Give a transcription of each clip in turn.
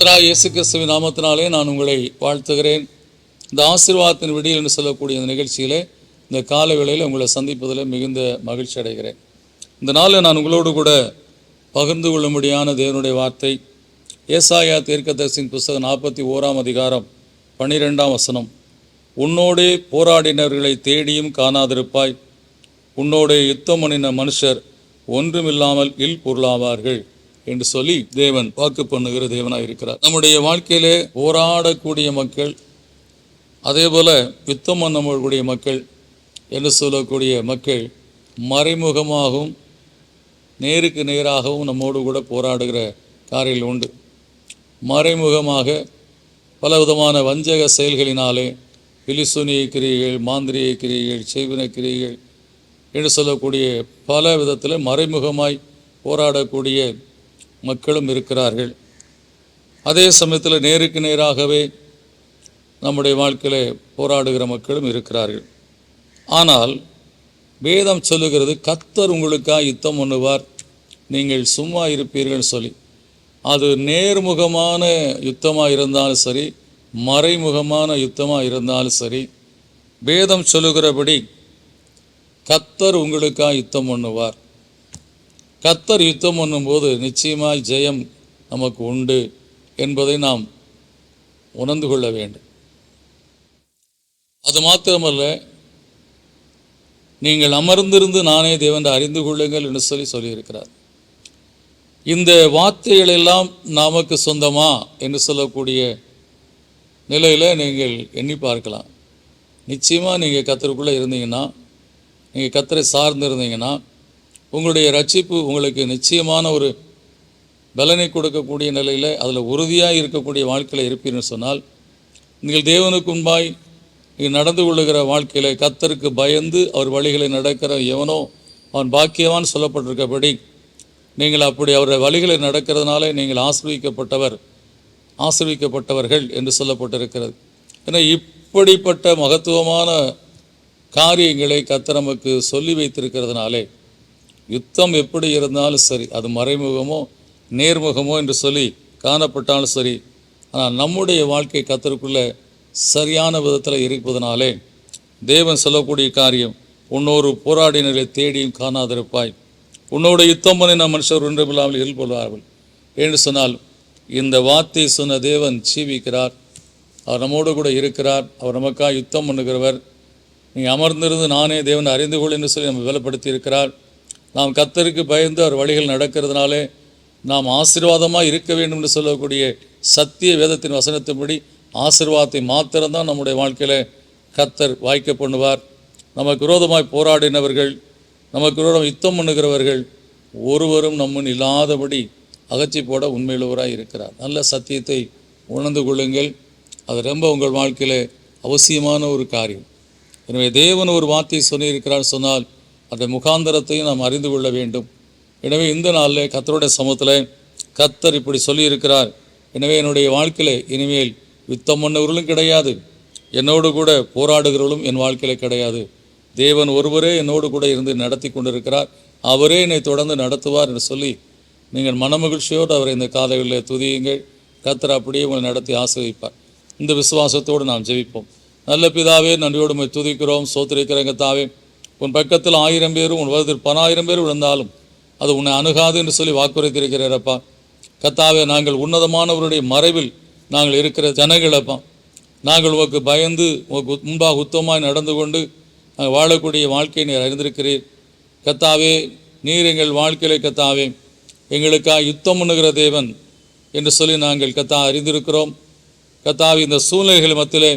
கர்த்தராகிய இயேசு கிறிஸ்துவின் நாமத்தினாலே நான் உங்களை வாழ்த்துகிறேன். இந்த ஆசீர்வாதத்தின் விடியல் என்று சொல்லக்கூடிய இந்த நிகழ்ச்சியிலே இந்த கால வேளையில் உங்களை சந்திப்பதில் மிகுந்த மகிழ்ச்சி அடைகிறேன். இந்த நாளில் நான் உங்களோடு கூட பகிர்ந்து கொள்ளும்படியான தேவனுடைய வார்த்தை ஏசாயா தீர்க்கதரிசியின் புஸ்தகம் 41 அதிகாரம் 12 உன்னோடே போராடினர்களை தேடியும் காணாதிருப்பாய், உன்னோடே யுத்தம் பண்ணின மனுஷர் ஒன்றுமில்லாமல் பொருளாவார்கள் என்று சொல்லி தேவன் வாக்கு பண்ணுகிற தேவனாக இருக்கிறார். நம்முடைய வாழ்க்கையிலே போராடக்கூடிய மக்கள், அதே போல யுத்தம் பண்ணக்கூடிய மக்கள் என்று சொல்லக்கூடிய மக்கள் மறைமுகமாகவும் நேருக்கு நேராகவும் நம்மோடு கூட போராடுகிற காரியங்கள் உண்டு. மறைமுகமாக பல விதமான வஞ்சக செயல்களினாலே பிலிசூனிய கிரியைகள், மாந்திரிய கிரியைகள், செய்வின கிரியைகள் என்று சொல்லக்கூடிய பல விதத்தில் மறைமுகமாய் போராடக்கூடிய மக்களும் இருக்கிறார்கள். அதே சமயத்தில் நேருக்கு நேராகவே நம்முடைய வாழ்க்கையில் போராடுகிற மக்களும் இருக்கிறார்கள். ஆனால் வேதம் சொல்லுகிறது, கர்த்தர் உங்களுக்காக யுத்தம் பண்ணுவார், நீங்கள் சும்மா இருப்பீர்கள் சொல்லி. அது நேர்முகமான யுத்தமாக இருந்தாலும் சரி, மறைமுகமான யுத்தமாக இருந்தாலும் சரி, வேதம் சொல்லுகிறபடி கர்த்தர் உங்களுக்காக யுத்தம் பண்ணுவார். கர்த்தர் யுத்தம் பண்ணும்போது நிச்சயமாய் ஜெயம் நமக்கு உண்டு என்பதை நாம் உணர்ந்து கொள்ள வேண்டும். அது மாத்திரமல்ல, நீங்கள் அமர்ந்திருந்து நானே தேவன் அறிந்து கொள்ளுங்கள் என்று சொல்லியிருக்கிறார். இந்த வார்த்தைகள் எல்லாம் நமக்கு சொந்தமா என்று சொல்லக்கூடிய நிலையில் நீங்கள் எண்ணி பார்க்கலாம். நிச்சயமாக நீங்கள் கர்த்தருக்குள்ளே இருந்தீங்கன்னா, நீங்கள் கர்த்தரை சார்ந்து இருந்தீங்கன்னா, உங்களுடைய ரட்சிப்பு உங்களுக்கு நிச்சயமான ஒரு பலனை கொடுக்கக்கூடிய நிலையில், அதில் உறுதியாக இருக்கக்கூடிய வாழ்க்கையில் இருப்பீர்னு சொன்னால், நீங்கள் தேவனுக்கு முன்பாய் நடந்து கொள்ளுகிற வாழ்க்கையில் கர்த்தருக்கு பயந்து அவர் வழிகளை நடக்கிற எவனோ அவன் பாக்கியவான் சொல்லப்பட்டிருக்கபடி, நீங்கள் அப்படி அவருடைய வழிகளை நடக்கிறதுனால நீங்கள் ஆசீர்வதிக்கப்பட்டவர்கள் என்று சொல்லப்பட்டிருக்கிறது. ஏன்னா இப்படிப்பட்ட மகத்துவமான காரியங்களை கர்த்தர் நமக்கு சொல்லி வைத்திருக்கிறதுனாலே, யுத்தம் எப்படி இருந்தாலும் சரி, அது மறைமுகமோ நேர்முகமோ என்று சொல்லி காணப்பட்டாலும் சரி, ஆனால் நம்முடைய வாழ்க்கை கர்த்தருக்குள்ளே சரியான விதத்தில் இருப்பதனாலே தேவன் சொல்லக்கூடிய காரியம், உன்னோரு போராடினரை தேடியும் காணாதிருப்பாய், உன்னோட யுத்தம் பண்ணின மனுஷர் ஒன்றுமில்லாமல் கொள்வார்கள் என்று சொன்னால், இந்த வார்த்தை சொன்ன தேவன் ஜீவிக்கிறார், அவர் நம்மோடு கூட இருக்கிறார், அவர் நமக்காக யுத்தம் பண்ணுகிறவர். நீ அமர்ந்திருந்து நானே தேவன் அறிந்து கொள் என்று சொல்லி நம்ம பலப்படுத்தி இருக்கிறார். நாம் கர்த்தருக்கு பயந்து அவர் வழிகள் நடக்கிறதுனாலே நாம் ஆசீர்வாதமாக இருக்க வேண்டும் என்று சொல்லக்கூடிய சத்திய வேதத்தின் வசனத்தின்படி ஆசீர்வாதத்தை மாத்திரம்தான் நம்முடைய வாழ்க்கையில் கர்த்தர் வாய்க்க பண்ணுவார். நமக்கு விரோதமாய் போராடினவர்கள், நமக்கு விரோதம் யுத்தம் பண்ணுகிறவர்கள் ஒருவரும் நம்முன் இல்லாதபடி அகற்றி போட உண்மையுள்ளவராக இருக்கிறார். நல்ல சத்தியத்தை உணர்ந்து கொள்ளுங்கள். அது ரொம்ப உங்கள் வாழ்க்கையில் அவசியமான ஒரு காரியம். எனவே தேவன் ஒரு வார்த்தையை சொல்லியிருக்கிறார் சொன்னால் அந்த முகாந்தரத்தையும் நாம் அறிந்து கொள்ள வேண்டும். எனவே இந்த நாளில் கர்த்தருடைய சமூகத்தில் கர்த்தர் இப்படி சொல்லியிருக்கிறார். எனவே என்னுடைய வாழ்க்கையில் இனிமேல் யுத்தம் பண்ணவர்களும் கிடையாது, என்னோடு கூட போராடுகிறவர்களும் என் வாழ்க்கையில் கிடையாது. தேவன் ஒருவரே என்னோடு கூட இருந்து நடத்தி கொண்டிருக்கிறார், அவரே என்னை தொடர்ந்து நடத்துவார் என்று சொல்லி நீங்கள் மனமகிழ்ச்சியோடு அவரை இந்த காலையில் துதியுங்கள். கர்த்தர் அப்படியே உங்களை நடத்தி ஆசீர்வதிப்பார். இந்த விசுவாசத்தோடு நாம் ஜெபிப்போம். நல்ல பிதாவே, நன்றியோடு உம்மை துதிக்கிறோம், ஸ்தோத்திரிக்கிறோம். கர்த்தாவே, உன் பக்கத்தில் 1000 பேரும் உன் வருடத்தில் 10,000 பேர் விழுந்தாலும் அது உன்னை அணுகாது என்று சொல்லி வாக்குறுத்திருக்கிறப்பா. கர்த்தாவே, நாங்கள் உன்னதமானவருடைய மறைவில் நாங்கள் இருக்கிற ஜனங்களப்பா, நாங்கள் உமக்கு பயந்து உமக்கு முன்பாக உத்தமமாய் நடந்து கொண்டு நாங்கள் வாழக்கூடிய வாழ்க்கையை நீர் அறிந்திருக்கிறீர். கர்த்தாவே, நீர் எங்கள் வாழ்க்கையிலே கர்த்தாவே எங்களுக்காக யுத்தம் பண்ணுகிற தேவன் என்று சொல்லி நாங்கள் அறிந்திருக்கிறோம். கர்த்தாவே, இந்த சூழ்நிலைகள் மத்தியிலே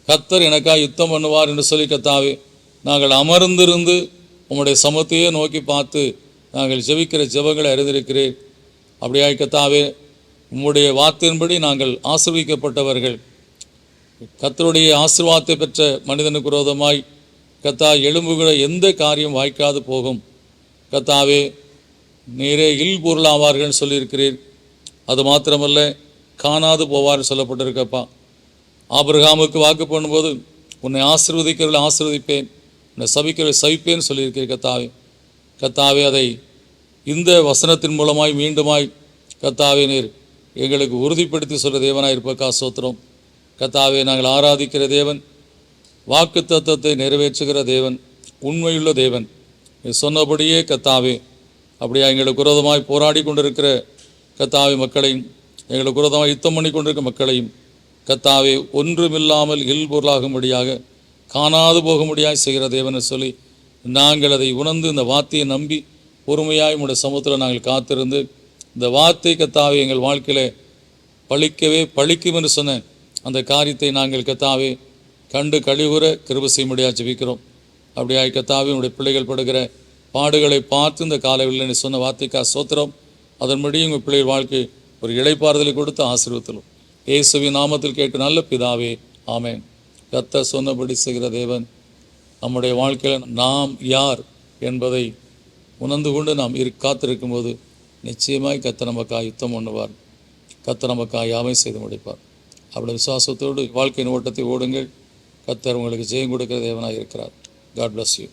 கர்த்தர் எனக்காக யுத்தம் பண்ணுவார் என்று சொல்லி கர்த்தாவே நாங்கள் அமர்ந்திருந்து உம்முடைய சமத்தையே நோக்கி பார்த்து நாங்கள் ஜெபிக்கிற ஜெபங்களை அறிந்திருக்கிறேன். அப்படியாய் கர்த்தாவே, உம்முடைய வார்த்தையின்படி நாங்கள் ஆசீர்வதிக்கப்பட்டவர்கள். கர்த்தருடைய ஆசீர்வாதத்தை பெற்ற மனிதனுக்கு விரோதமாய் எழும்புகிற எந்த காரியம் வாய்க்காது போகும். கர்த்தாவே, நீரே பொருளாவார்கள் சொல்லியிருக்கிறீர். அது மாத்திரமல்ல, காணாது போவார் சொல்லப்பட்டிருக்கப்பா. ஆபிரகாமுக்கு வாக்கு பண்ணும்போது உன்னை ஆசீர்வதிக்கிறவர்களை ஆசீர்வதிப்பேன், உன்னை சபிக்கிறவர்களை சபிப்பேன்னு சொல்லியிருக்கிறீர் கர்த்தாவே. கர்த்தாவே, அதை இந்த வசனத்தின் மூலமாய் மீண்டுமாய் கர்த்தாவே நீர் எங்களுக்கு உறுதிப்படுத்தி சொல்கிற தேவனாக இருப்பக்கா ஸ்தோத்திரம். கர்த்தாவே, நாங்கள் ஆராதிக்கிற தேவன் வாக்கு தத்தத்தை நிறைவேற்றுகிற தேவன், உண்மையுள்ள தேவன். நீ சொன்னபடியே கர்த்தாவே, அப்படியா எங்களுக்கு விரோதமாய் போராடி கொண்டிருக்கிற கர்த்தாவே மக்களையும், எங்களுக்கு விரோதமாக யுத்தம் பண்ணி கொண்டிருக்கிற மக்களையும் கர்த்தாவே ஒன்றுமில்லாமல் இல்பொருளாகும்படியாக, காணாது போகும்படியாய் செய்கிற தேவனை சொல்லி நாங்கள் அதை உணர்ந்து இந்த வார்த்தையை நம்பி பொறுமையாய் உம்முடைய சமூகத்தில் நாங்கள் காத்திருந்து இந்த வார்த்தை கர்த்தாவே எங்கள் வாழ்க்கையில் பழிக்கும் என்று சொன்ன அந்த காரியத்தை நாங்கள் கர்த்தாவே கண்டு கழிவுற கிருபை செய்யும்படியாக ஜெபிக்கிறோம். அப்படியாய் கர்த்தாவே உம்முடைய பிள்ளைகள் படுகிற பாடுகளை பார்த்து இந்த காலையில் நீ சொன்ன வார்த்தைக்காக ஸ்தோத்திரம். அதன்படி உங்கள் பிள்ளைகள் வாழ்க்கை ஒரு இளைப்பாறுதலை கொடுத்து ஆசீர்வதித்தலும் இயேசுவின் நாமத்தில் கேட்டு நல்ல பிதாவே, ஆமென். கர்த்தர் சொன்னபடி செய்கிற தேவன். நம்முடைய வாழ்க்கையில் நாம் யார் என்பதை உணர்ந்து கொண்டு நாம் காத்திருக்கும்போது நிச்சயமாய் கர்த்தர் நமக்காக யுத்தம் பண்ணுவார். கர்த்தர் நமக்காக யாவை செய்து முடிப்பார். அப்படி விசுவாசத்தோடு வாழ்க்கையின் ஓட்டத்தை ஓடுங்கள். கர்த்தர் உங்களுக்கு ஜெயம் கொடுக்கிற தேவனாக இருக்கிறார். God bless you.